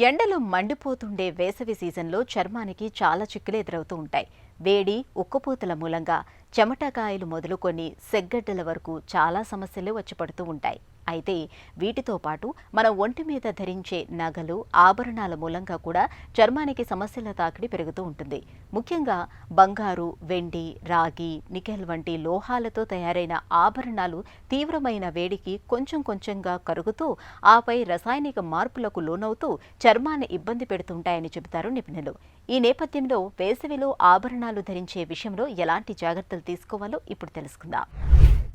ఎండలు మండిపోతుండే వేసవి సీజన్లో చర్మానికి చాలా చిక్కులు ఎదురవుతూ ఉంటాయి. వేడి, ఉక్కపోతల మూలంగా చెమటకాయలు మొదలుకొని సెగ్గడ్డల వరకు చాలా సమస్యలు వచ్చి పడుతూ ఉంటాయి. అయితే వీటితో పాటు మన ఒంటి మీద ధరించే నగలు, ఆభరణాల మూలంగా కూడా చర్మానికి సమస్యల తాకిడి పెరుగుతూ ఉంటుంది. ముఖ్యంగా బంగారు, వెండి, రాగి, నికెల్ వంటి లోహాలతో తయారైన ఆభరణాలు తీవ్రమైన వేడికి కొంచెం కొంచెంగా కరుగుతూ ఆపై రసాయనిక మార్పులకు లోనవుతూ చర్మాన్ని ఇబ్బంది పెడుతుంటాయని చెబుతారు నిపుణులు. ఈ నేపథ్యంలో వేసవిలో ఆభరణాలు ధరించే విషయంలో ఎలాంటి జాగ్రత్తలు తీసుకోవాలో ఇప్పుడు తెలుసుకుందాం.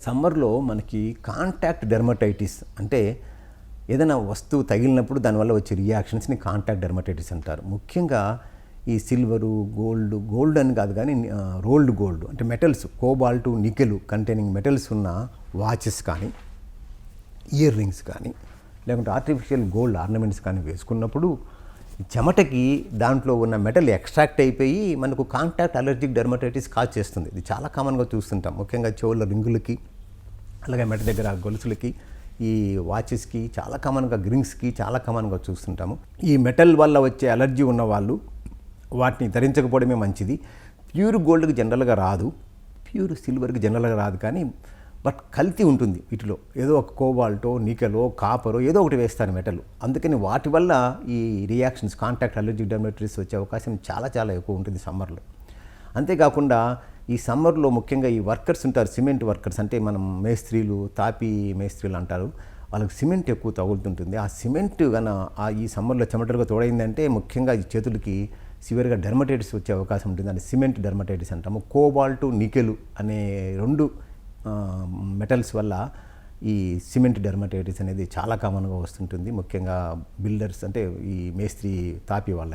సమ్మర్లో మనకి కాంటాక్ట్ డెర్మటైటిస్ అంటే ఏదైనా వస్తువు తగిలినప్పుడు దానివల్ల వచ్చే రియాక్షన్స్ని కాంటాక్ట్ డెర్మటైటిస్ అంటారు. ముఖ్యంగా ఈ సిల్వరు, గోల్డ్ అని కాదు కానీ రోల్డ్ గోల్డ్ అంటే మెటల్స్, కోబాల్టు, నికెలు కంటైనింగ్ మెటల్స్ ఉన్న వాచెస్ కానీ, ఇయర్ రింగ్స్ కానీ, లేకుంటే ఆర్టిఫిషియల్ గోల్డ్ ఆర్నమెంట్స్ కానీ వేసుకున్నప్పుడు చెమటకి దాంట్లో ఉన్న మెటల్ ఎక్స్ట్రాక్ట్ అయిపోయి మనకు కాంటాక్ట్ అలర్జిక్ డెర్మటైటిస్ కాజ్ చేస్తుంది. ఇది చాలా కామన్గా చూస్తుంటాం. ముఖ్యంగా చెవుల రింగులకి, అలాగే మెట దగ్గర గొలుసులకి, ఈ వాచెస్కి చాలా కామన్గా, రింగ్స్కి చాలా కామన్గా చూస్తుంటాము. ఈ మెటల్ వల్ల వచ్చే అలర్జీ ఉన్న వాళ్ళు వాటిని ధరించకపోవడమే మంచిది. ప్యూర్ గోల్డ్కి జనరల్గా రాదు, ప్యూర్ సిల్వర్కి జనరల్గా రాదు, కానీ బట్ కల్తీ ఉంటుంది వీటిలో. ఏదో ఒక కోబాల్టో, నికెలో, కాపరో ఏదో ఒకటి వేస్తారు మెటల్. అందుకని వాటి వల్ల ఈ రియాక్షన్స్, కాంటాక్ట్ అలర్జిక్ డెర్మటైటిస్ వచ్చే అవకాశం చాలా చాలా ఎక్కువ ఉంటుంది సమ్మర్లో. అంతేకాకుండా ఈ సమ్మర్లో ముఖ్యంగా ఈ వర్కర్స్ ఉంటారు, సిమెంట్ వర్కర్స్ అంటే మనం మేస్త్రీలు, తాపీ మేస్త్రీలు అంటారు. వాళ్ళకి సిమెంట్ ఎక్కువ తగులుతుంటుంది. ఆ సిమెంట్ ఈ సమ్మర్లో చెమటలుగా తోడైందంటే ముఖ్యంగా ఈ చేతులకి సివియర్గా డెర్మటైటిస్ వచ్చే అవకాశం ఉంటుంది. అంటే సిమెంట్ డెర్మటైటిస్ అంటాము. కోబాల్టు, నికెలు అనే రెండు మెటల్స్ వల్ల ఈ సిమెంట్ డెర్మటైటిస్ అనేది చాలా కామన్గా వస్తుంటుంది. ముఖ్యంగా బిల్డర్స్ అంటే ఈ మేస్త్రి, తాపి వాళ్ళకి.